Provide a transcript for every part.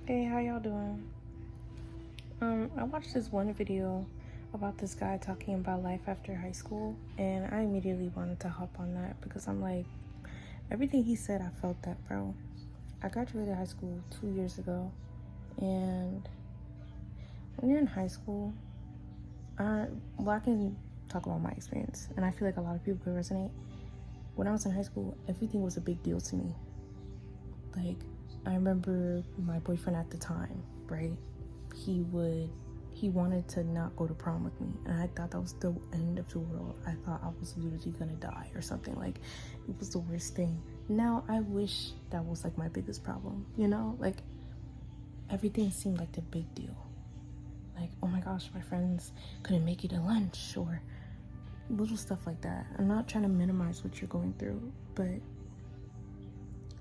Hey, how y'all doing? I watched this one video about this guy talking about life after high school, and I immediately wanted to hop on that because I'm like, everything he said, I felt that, bro. I graduated high school 2 years ago, and when you're in high school, I can talk about my experience, and I feel like a lot of people could resonate. When I was in high school, everything was a big deal to me. Like, I remember my boyfriend at the time, right? He wanted to not go to prom with me, and I thought that was the end of the world. I thought I was literally gonna die or something. Like, it was the worst thing. Now I wish that was like my biggest problem, like everything seemed like the big deal. Like, oh my gosh, my friends couldn't make it to lunch, or little stuff like that. I'm not trying to minimize what you're going through, but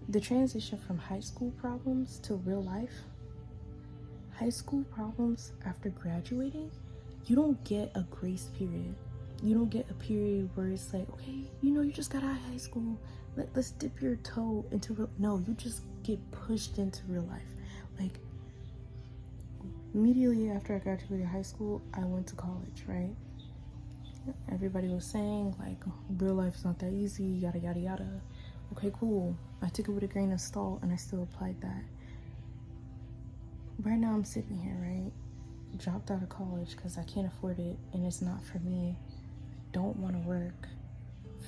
the transition from high school problems to real life, high school problems after graduating, you don't get a grace period. You don't get a period where it's like, okay, you just got out of high school. Let's dip your toe into real. No, you just get pushed into real life. Like, immediately after I graduated high school, I went to college, right? Everybody was saying, like, real life is not that easy, yada, yada, yada. Okay, cool. I took it with a grain of salt, and I still applied that. Right now I'm sitting here, right? Dropped out of college because I can't afford it and it's not for me. Don't want to work.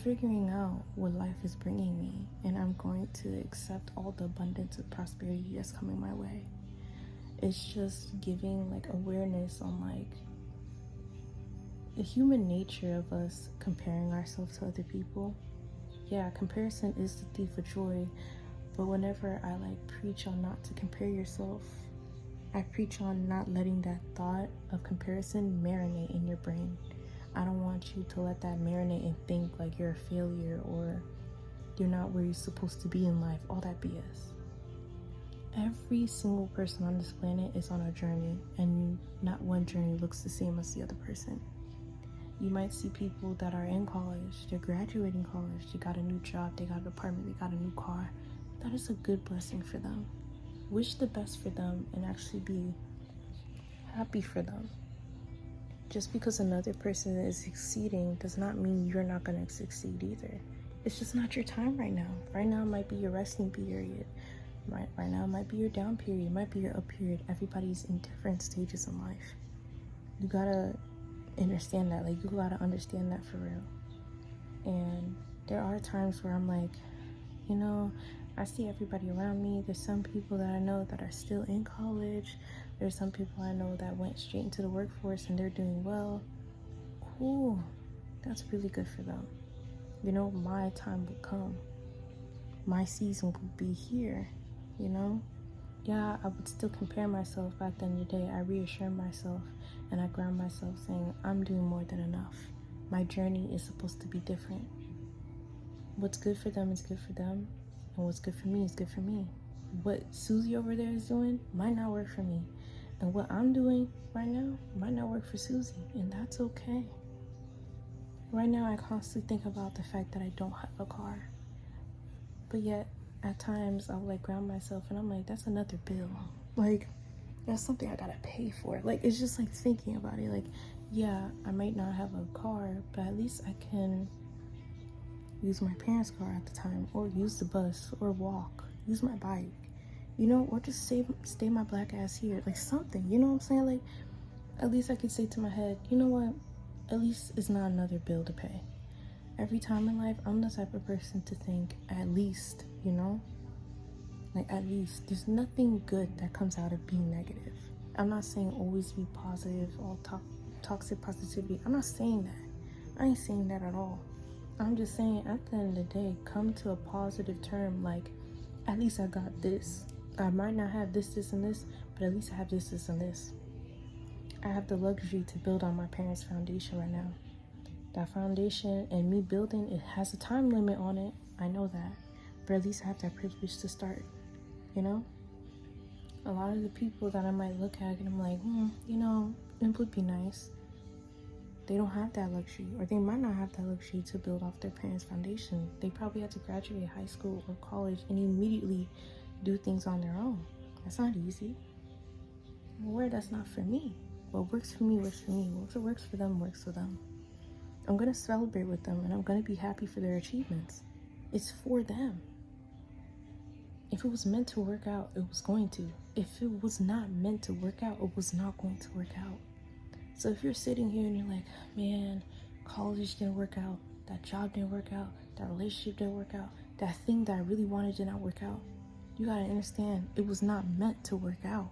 Figuring out what life is bringing me, and I'm going to accept all the abundance of prosperity that's coming my way. It's just giving like awareness on like the human nature of us comparing ourselves to other people. Yeah, comparison is the thief of joy, but whenever I like preach on not to compare yourself, I preach on not letting that thought of comparison marinate in your brain. I don't want you to let that marinate and think like you're a failure or you're not where you're supposed to be in life, all that BS. Every single person on this planet is on a journey, and not one journey looks the same as the other person. You might see people that are in college, they're graduating college, they got a new job, they got an apartment, they got a new car. That is a good blessing for them. Wish the best for them and actually be happy for them. Just because another person is succeeding does not mean you're not going to succeed either. It's just not your time right now. Right now might be your resting period. Right now might be your down period, might be your up period. Everybody's in different stages in life. You gotta understand that. Like, you gotta understand that for real. And there are times where I'm like, I see everybody around me. There's some people that I know that are still in college. There's some people I know that went straight into the workforce and they're doing well. Cool. That's really good for them. My time will come. My season will be here, Yeah, I would still compare myself. Back then the day, I reassure myself and I ground myself saying, I'm doing more than enough. My journey is supposed to be different. What's good for them is good for them. And what's good for me is good for me. What Susie over there is doing might not work for me. And what I'm doing right now might not work for Susie. And that's okay. Right now, I constantly think about the fact that I don't have a car. But yet, at times, I'll like ground myself and I'm like, that's another bill. Like, that's something I gotta pay for. Like, it's just like thinking about it. Like, yeah, I might not have a car, but at least I can use my parents' car at the time, or use the bus, or walk, use my bike, or just stay my black ass here, like something, you know what I'm saying? Like, at least I could say to my head, you know what, at least it's not another bill to pay. Every time in life, I'm the type of person to think, at least, like, at least. There's nothing good that comes out of being negative. I'm not saying always be positive, all toxic positivity. I'm not saying that. I ain't saying that at all. I'm just saying, at the end of the day, come to a positive term, like, at least I got this. I might not have this, and this, but at least I have this, and this. I have the luxury to build on my parents' foundation right now. That foundation and me building, it has a time limit on it. I know that. But at least I have that privilege to start, A lot of the people that I might look at and I'm like, it would be nice. They don't have that luxury, or they might not have that luxury to build off their parents' foundation. They probably had to graduate high school or college and immediately do things on their own. That's not easy. I'm aware that's not for me. What works for me works for me. What works for them works for them. I'm going to celebrate with them, and I'm going to be happy for their achievements. It's for them. If it was meant to work out, it was going to. If it was not meant to work out, it was not going to work out. So if you're sitting here and you're like, man, college didn't work out, that job didn't work out, that relationship didn't work out, that thing that I really wanted did not work out, you gotta understand, it was not meant to work out.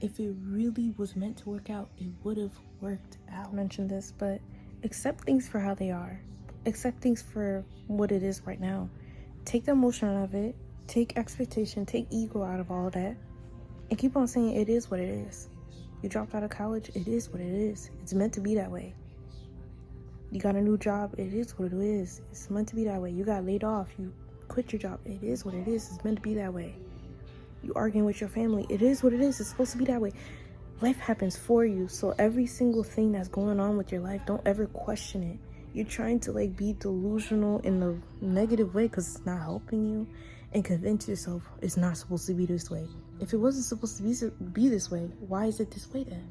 If it really was meant to work out, it would have worked out. I mentioned this, but accept things for how they are. Accept things for what it is right now. Take the emotion out of it. Take expectation, take ego out of all of that, and keep on saying it is what it is. You dropped out of college, it is what it is. It's meant to be that way. You got a new job, it is what it is. It's meant to be that way. You got laid off, you quit your job, it is what it is. It's meant to be that way. You arguing with your family, it is what it is. It's supposed to be that way. Life happens for you, so every single thing that's going on with your life, don't ever question it. You're trying to be delusional in the negative way because it's not helping you, and convince yourself it's not supposed to be this way. If it wasn't supposed to be this way, why is it this way then?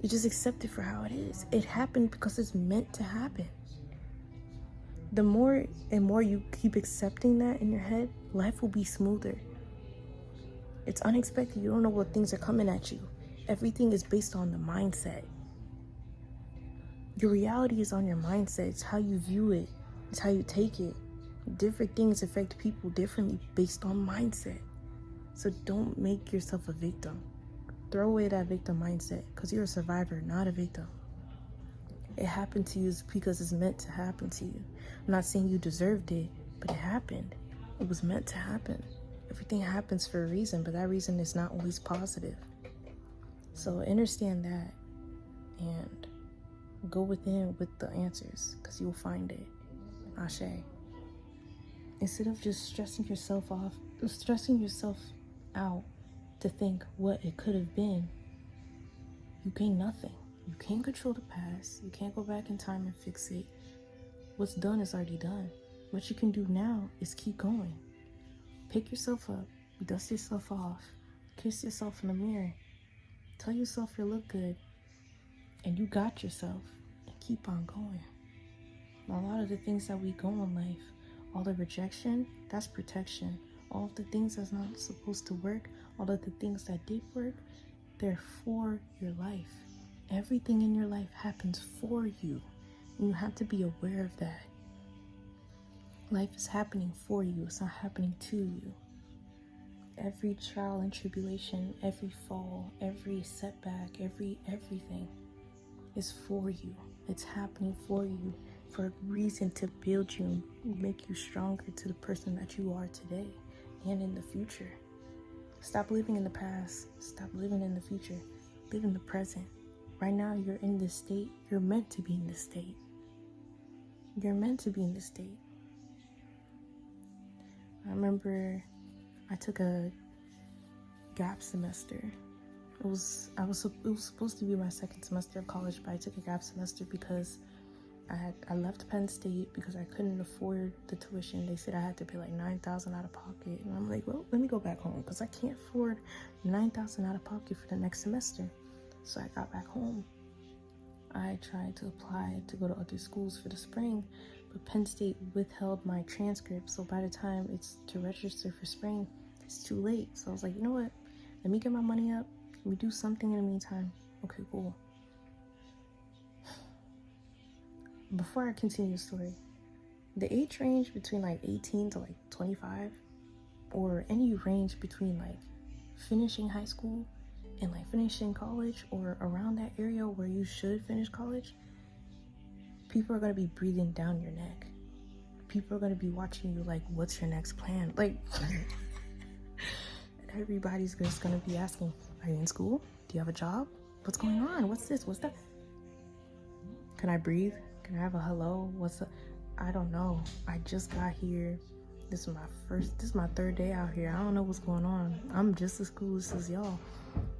You just accept it for how it is. It happened because it's meant to happen. The more and more you keep accepting that in your head, life will be smoother. It's unexpected. You don't know what things are coming at you. Everything is based on the mindset. Your reality is on your mindset. It's how you view it. It's how you take it. Different things affect people differently based on mindset. So don't make yourself a victim. Throw away that victim mindset because you're a survivor, not a victim. It happened to you because it's meant to happen to you. I'm not saying you deserved it, but it happened. It was meant to happen. Everything happens for a reason, but that reason is not always positive. So understand that and go within with the answers because you'll find it. Ashe. Instead of just stressing yourself out to think what it could have been, you gain nothing. You can't control the past. You can't go back in time and fix it. What's done is already done. What you can do now is keep going. Pick yourself up, dust yourself off, kiss yourself in the mirror, tell yourself you look good, and you got yourself, and keep on going. A lot of the things that we go in life, all the rejection, that's protection. All of the things that's not supposed to work, all of the things that did work, they're for your life. Everything in your life happens for you. And you have to be aware of that. Life is happening for you. It's not happening to you. Every trial and tribulation, every fall, every setback, everything is for you. It's happening for you for a reason to build you and make you stronger to the person that you are today and in the future. Stop living in the past. Stop living in the future. Live in the present. Right now, you're in this state. You're meant to be in this state. You're meant to be in this state. I remember I took a gap semester. It was supposed to be my second semester of college, but I took a gap semester because I left Penn State because I couldn't afford the tuition. They said I had to pay like $9,000 out of pocket, and I'm like, well, let me go back home because I can't afford $9,000 out of pocket for the next semester. So I got back home. I tried to apply to go to other schools for the spring, but Penn State withheld my transcript. So by the time it's to register for spring, it's too late. So I was like, you know what? Let me get my money up. Let me do something in the meantime. Okay, cool. Before I continue the story, the age range between like 18 to like 25, or any range between like finishing high school and like finishing college, or around that area where you should finish college, people are going to be breathing down your neck. People are going to be watching you like, what's your next plan? Like, everybody's just going to be asking, are you in school? Do you have a job? What's going on? What's this? What's that? Can I breathe? Can I have a hello? What's up? I don't know. I just got here. This is my third day out here. I don't know what's going on. I'm just as clueless as y'all.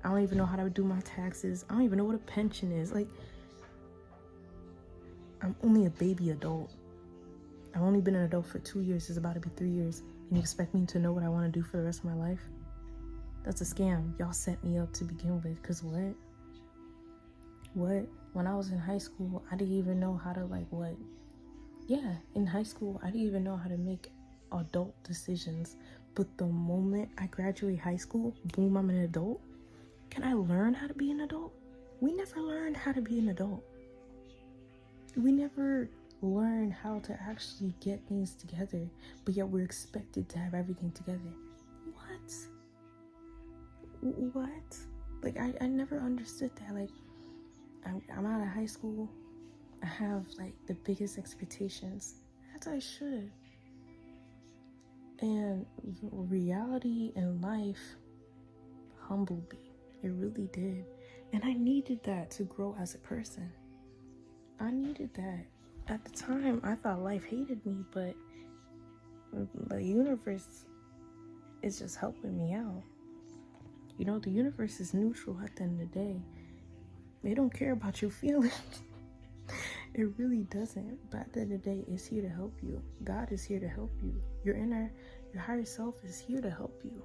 I don't even know how to do my taxes. I don't even know what a pension is. Like, I'm only a baby adult. I've only been an adult for 2 years. It's about to be 3 years. And you expect me to know what I want to do for the rest of my life? That's a scam. Y'all set me up to begin with. Because what? When I was in high school, I didn't even know how to, like, what? Yeah, in high school, I didn't even know how to make adult decisions. But the moment I graduate high school, boom, I'm an adult. Can I learn how to be an adult? We never learned how to be an adult. We never learned how to actually get things together, but yet we're expected to have everything together. What? Like, I never understood that. Like, I'm out of high school. I have, like, the biggest expectations, as I should. And reality and life humbled me. It really did. And I needed that to grow as a person. I needed that. At the time, I thought life hated me, but the universe is just helping me out. You know, the universe is neutral at the end of the day. They don't care about your feelings. It really doesn't. But at the end of the day, it's here to help you. God is here to help you. Your higher self is here to help you.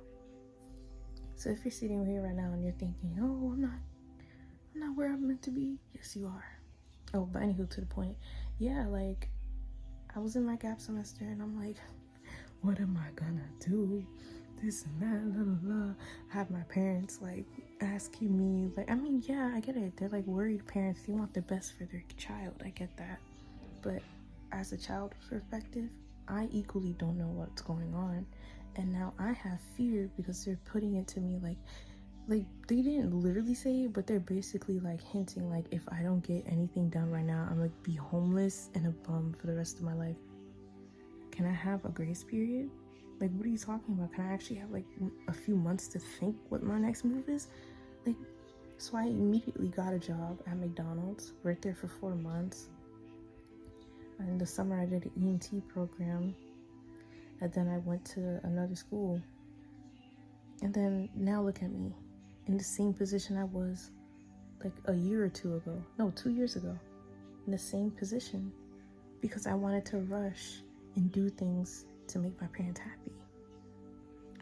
So if you're sitting here right now and you're thinking, oh, I'm not where I'm meant to be. Yes, you are. Oh, but anywho, to the point. Yeah, like, I was in my gap semester and I'm like, what am I gonna do? This and that, blah, blah, blah. I have my parents, like, asking me, like, I mean, yeah, I get it. They're, like, worried parents. They want the best for their child. I get that. But as a child's perspective, I equally don't know what's going on. And now I have fear because they're putting it to me, like, they didn't literally say it, but they're basically, like, hinting, like, if I don't get anything done right now, I'm, like, be homeless and a bum for the rest of my life. Can I have a grace period? Like, what are you talking about? Can I actually have, like, a few months to think what my next move is? Like, so I immediately got a job at McDonald's, worked there for 4 months. In the summer, I did an EMT program. And then I went to another school. And then now look at me, in the same position I was, like, a year or two ago. No, 2 years ago. In the same position. Because I wanted to rush and do things to make my parents happy.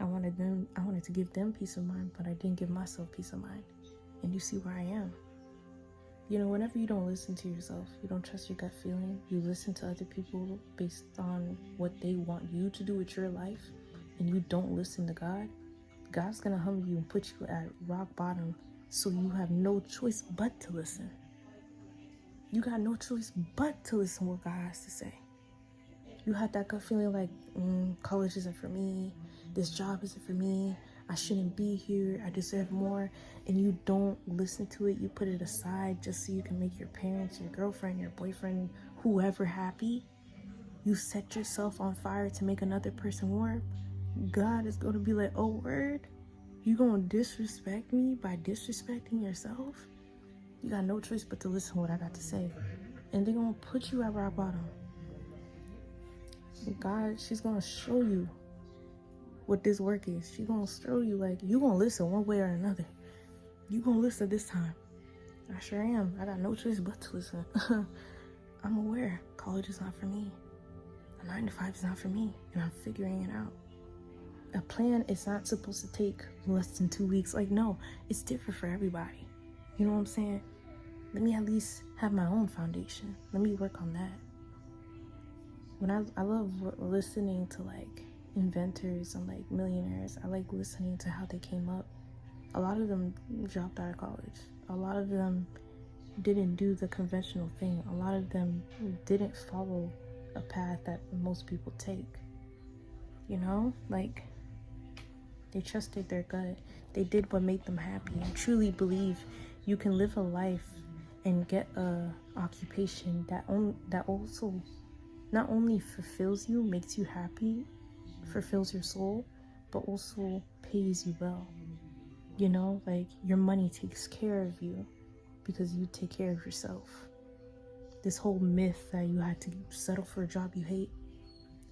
I wanted to give them peace of mind, but I didn't give myself peace of mind. And you see where I am. You know, whenever you don't listen to yourself, you don't trust your gut feeling, you listen to other people based on what they want you to do with your life, and you don't listen to God, God's gonna humble you and put you at rock bottom, so you have no choice but to listen. You got no choice but to listen to what God has to say. You had that gut feeling like, college isn't for me, this job isn't for me, I shouldn't be here, I deserve more, and you don't listen to it. You put it aside just so you can make your parents, your girlfriend, your boyfriend, whoever happy. You set yourself on fire to make another person warm. God is going to be like, oh, word? You going to disrespect me by disrespecting yourself? You got no choice but to listen to what I got to say. And they're going to put you at rock bottom. God, she's going to show you what this work is. She's going to show you, like, you going to listen one way or another. You going to listen this time. I sure am. I got no choice but to listen. I'm aware college is not for me. A 9 to 5 is not for me. And I'm figuring it out. A plan is not supposed to take less than 2 weeks. Like, no, it's different for everybody. You know what I'm saying? Let me at least have my own foundation. Let me work on that. When I love listening to, like, inventors and, like, millionaires. I like listening to how they came up. A lot of them dropped out of college. A lot of them didn't do the conventional thing. A lot of them didn't follow a path that most people take. You know? Like, they trusted their gut. They did what made them happy. I truly believe you can live a life and get a occupation that also not only fulfills you, makes you happy, fulfills your soul, but also pays you well. You know, like, your money takes care of you because you take care of yourself. This whole myth that you had to settle for a job you hate,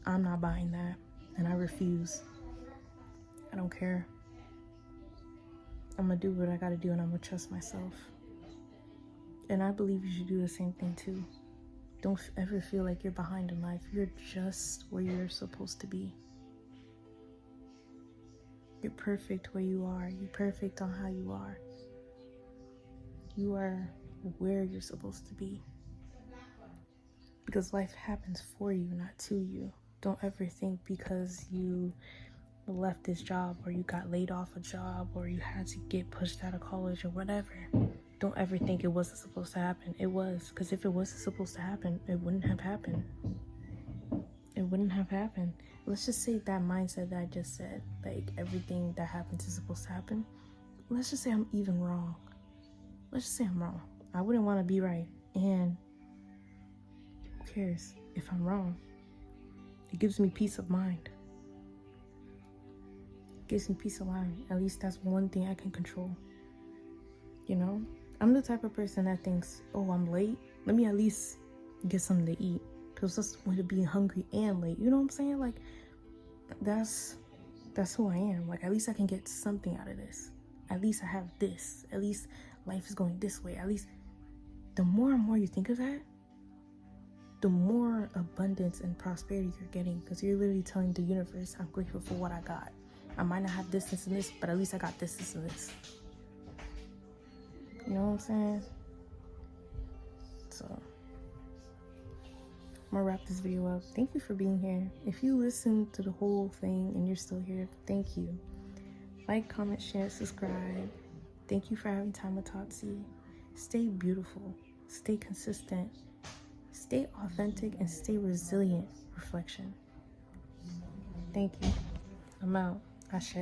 I'm not buying that, and I refuse. I don't care. I'm gonna do what I gotta do, and I'm gonna trust myself. And I believe you should do the same thing too. Don't ever feel like you're behind in life. You're just where you're supposed to be. You're perfect where you are. You're perfect on how you are. You are where you're supposed to be. Because life happens for you, not to you. Don't ever think because you left this job or you got laid off a job or you had to get pushed out of college or whatever. Don't ever think it wasn't supposed to happen. It was. Because if it wasn't supposed to happen, it wouldn't have happened. It wouldn't have happened. Let's just say that mindset that I just said, like everything that happens is supposed to happen. Let's just say I'm even wrong. Let's just say I'm wrong. I wouldn't want to be right. And who cares if I'm wrong? It gives me peace of mind. It gives me peace of mind. At least that's one thing I can control. You know? I'm the type of person that thinks, oh, I'm late. Let me at least get something to eat. Because what's the point of being hungry and late? You know what I'm saying? Like, that's who I am. Like, at least I can get something out of this. At least I have this. At least life is going this way. At least the more and more you think of that, the more abundance and prosperity you're getting. Because you're literally telling the universe, I'm grateful for what I got. I might not have this, this, and this, but at least I got this, this, and this. You know what I'm saying? So, I'm gonna wrap this video up. Thank you for being here. If you listened to the whole thing and you're still here, thank you. Like, comment, share, subscribe. Thank you for having time with Tatsi. Stay beautiful. Stay consistent. Stay authentic and stay resilient. Reflection. Thank you. I'm out. Ashe.